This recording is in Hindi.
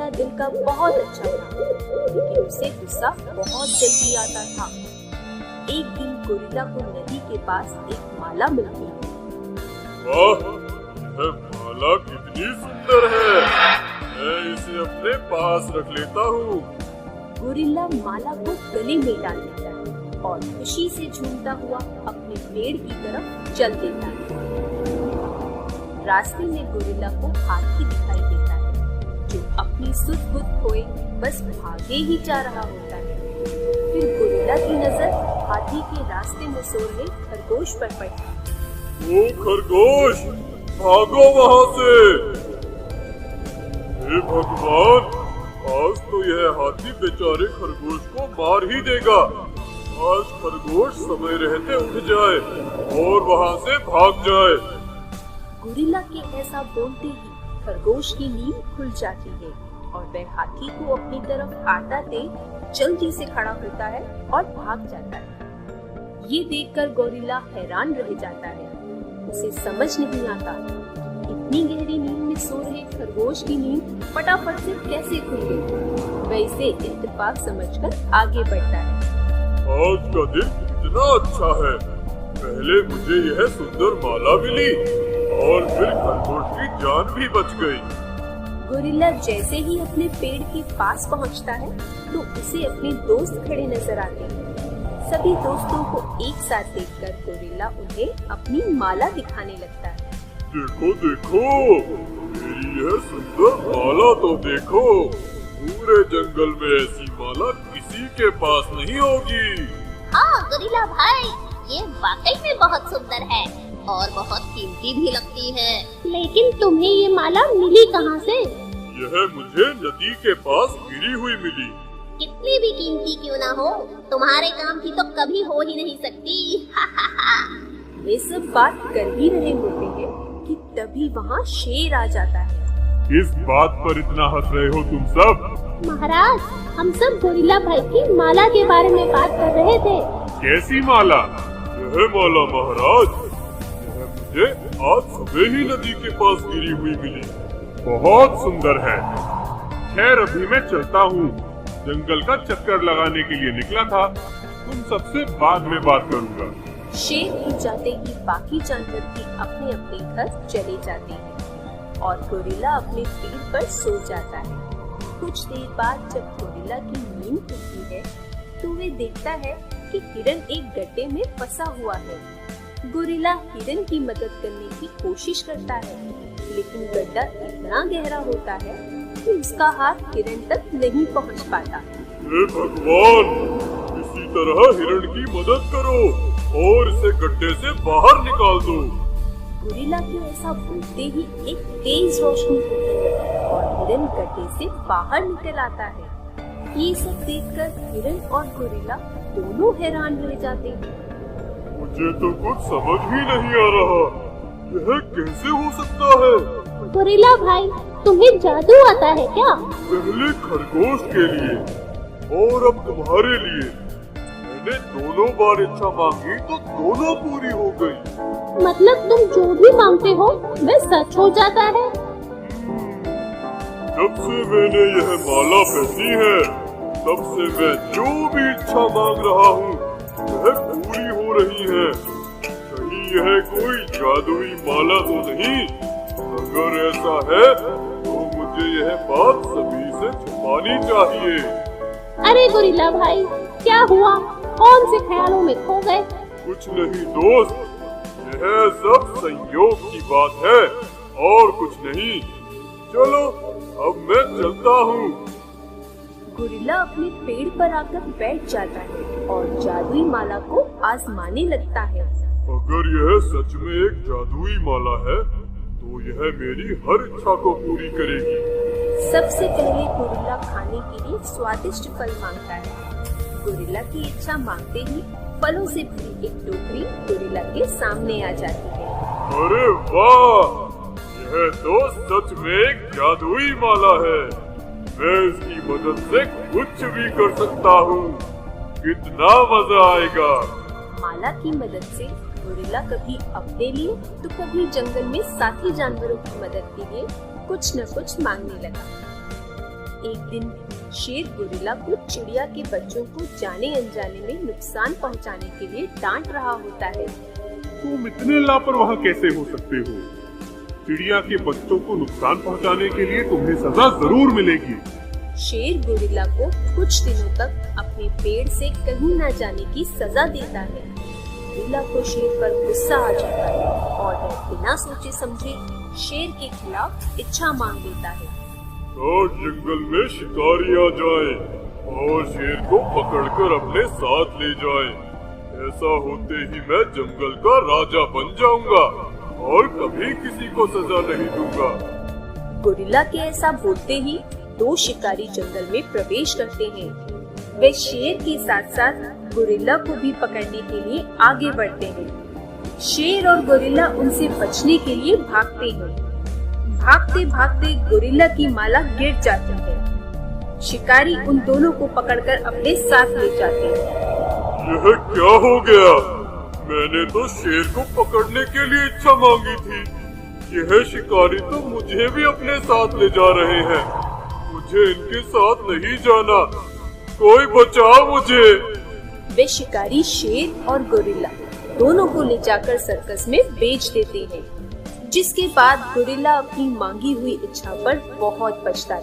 गोरिल्ला दिल का बहुत अच्छा था, लेकिन उसे गुस्सा बहुत जल्दी आता था। एक दिन गोरिल्ला को नदी के पास एक माला मिलती है। वाह, यह माला कितनी सुंदर है, मैं इसे अपने पास रख लेता हूँ। गोरिल्ला माला को गले में डाल लेता है और खुशी से झूमता हुआ अपने पेड़ की तरफ चल देता है। रास्ते में गोरिल्ला को हाथी दिखाई देता है, जो अपनी सुध बुध खोए बस भागे ही जा रहा होता है। फिर गोरिल्ला की नजर हाथी के रास्ते में सो रहे खरगोश पर पड़ी। ओ खरगोश, भागो वहाँ से। हे भगवान, आज तो यह हाथी बेचारे खरगोश को मार ही देगा। आज खरगोश समय रहते उठ जाए और वहाँ से भाग जाए। गोरिल्ला के ऐसा बोलते ही खरगोश की नींद खुल जाती है और वह हाथी को अपनी तरफ आता देख जल्दी से खड़ा होता है और भाग जाता है। ये देखकर गोरिल्ला हैरान रह जाता है। उसे समझ नहीं आता इतनी गहरी नींद में सो रहे खरगोश की नींद फटाफट से कैसे खुल गई। वह इसे इत्तेफाक समझकर आगे बढ़ता है। आज का दिन कितना अच्छा है, पहले मुझे यह सुंदर माला मिली और फिर खरगोश की जान भी बच गई। गोरिल्ला जैसे ही अपने पेड़ के पास पहुंचता है तो उसे अपने दोस्त खड़े नजर आते हैं। सभी दोस्तों को एक साथ देखकर गोरिल्ला उन्हें अपनी माला दिखाने लगता है। देखो देखो, मेरी यह सुंदर माला तो देखो, पूरे जंगल में ऐसी माला किसी के पास नहीं होगी। हाँ गोरिल्ला भाई, ये वाकई में बहुत सुंदर है और बहुत कीमती भी लगती है। लेकिन तुम्हें ये माला मिली कहाँ से? यह मुझे नदी के पास गिरी हुई मिली। कितनी भी कीमती क्यों ना हो, तुम्हारे काम की तो कभी हो ही नहीं सकती। वे सब बात कर ही रहे होते हैं कि तभी वहाँ शेर आ जाता है। किस बात पर इतना हंस रहे हो तुम सब? महाराज, हम सब गोरिल्ला भाई की माला के बारे में बात कर रहे थे। कैसी माला? यह माला महाराज, यह मुझे आज सुबह ही नदी के पास गिरी हुई मिली। बहुत सुंदर है। खैर अभी मैं चलता हूँ, जंगल का चक्कर लगाने के लिए निकला था। तुम सबसे बाद में बात करूँगा। शेर भी जाते ही बाकी जानवर भी अपने अपने घर चले जाते हैं और गोरिल्ला अपने पेड़ पर सो जाता है। कुछ देर बाद जब गोरिल्ला की नींद खुलती है तो वे देखता है कि हिरन एक गड्ढे में फंसा हुआ है। गोरिल्ला हिरन की मदद करने की कोशिश करता है, लेकिन गड्ढा इतना गहरा होता है कि उसका हाथ हिरन तक नहीं पहुंच पाता। हे भगवान, किसी तरह हिरन की मदद करो और इसे गड्ढे से बाहर निकाल दो। गोरिल्ला के ऐसा बोलते ही एक तेज रोशनी होती है और हिरन गड्ढे से बाहर निकल आता है। ये सब देखकर हिरन और गोरिल्ला दोनों हैरान रह जाते हैं। मुझे तो कुछ समझ ही नहीं आ रहा, यह कैसे हो सकता है? गोरिल्ला भाई, तुम्हें जादू आता है क्या? पहले खरगोश के लिए और अब तुम्हारे लिए। मैंने दोनों बार इच्छा मांगी तो दोनों पूरी हो गई। मतलब तुम जो भी मांगते हो वह सच हो जाता है? जब से मैंने यह माला पहनी है, तब से मैं जो भी इच्छा मांग रहा हूँ वह पूरी हो रही है। कहीं यह कोई जादुई माला तो नहीं? अगर ऐसा है तो मुझे यह बात सभी से छुपानी चाहिए। अरे गोरिल्ला भाई, क्या हुआ? कौन से ख्यालों में खो गए? कुछ नहीं दोस्त, यह सब संयोग की बात है और कुछ नहीं। चलो अब मैं चलता हूँ। गोरिल्ला अपने पेड़ पर आकर बैठ जाता है और जादुई माला को आजमाने लगता है। अगर यह सच में एक जादुई माला है तो यह मेरी हर इच्छा को पूरी करेगी। सबसे पहले गोरिल्ला खाने के लिए स्वादिष्ट फल मांगता है। गोरिल्ला की इच्छा मांगते ही फलों से भरी एक टोकरी गोरिल्ला के सामने आ जाती है। अरे वाह, यह तो सच में एक जादुई माला है। मैं इसकी मदद से कुछ भी कर सकता हूँ। कितना मजा आएगा। माला की मदद से गोरिल्ला कभी अपने लिए तो कभी जंगल में साथी जानवरों की मदद के लिए कुछ न कुछ मांगने लगा। एक दिन शेर गोरिल्ला को चिड़िया के बच्चों को जाने अनजाने में नुकसान पहुंचाने के लिए डांट रहा होता है। तुम इतने लापरवाह कैसे हो सकते हो? चिड़िया के बच्चों को नुकसान पहुंचाने के लिए तुम्हें सजा जरूर मिलेगी। शेर गोरिल्ला को कुछ दिनों तक अपने पेड़ से कहीं न जाने की सजा देता है। गोरिल्ला को शेर पर गुस्सा आ जाता है और वह बिना सोचे समझे शेर के खिलाफ इच्छा मांग लेता है। आज जंगल में शिकारी आ जाए और शेर को पकड़कर अपने साथ ले जाए। ऐसा होते ही मैं जंगल का राजा बन जाऊंगा और कभी किसी को सजा नहीं दूंगा। गोरिल्ला के ऐसा बोलते ही दो शिकारी जंगल में प्रवेश करते हैं। वे शेर के साथ साथ गोरिल्ला को भी पकड़ने के लिए आगे बढ़ते हैं। शेर और गोरिल्ला उनसे बचने के लिए भागते हैं। भागते भागते गोरिल्ला की माला गिर जाती है। शिकारी उन दोनों को पकड़कर अपने साथ ले जाते हैं। यह क्या हो गया? मैंने तो शेर को पकड़ने के लिए इच्छा मांगी थी। यह शिकारी तो मुझे भी अपने साथ ले जा रहे हैं। मुझे इनके साथ नहीं जाना। कोई बचाओ मुझे। वे शिकारी शेर और गोरिल्ला दोनों को ले जाकर सर्कस में बेच देते हैं, जिसके बाद गोरिल्ला अपनी मांगी हुई इच्छा पर बहुत पछताता है।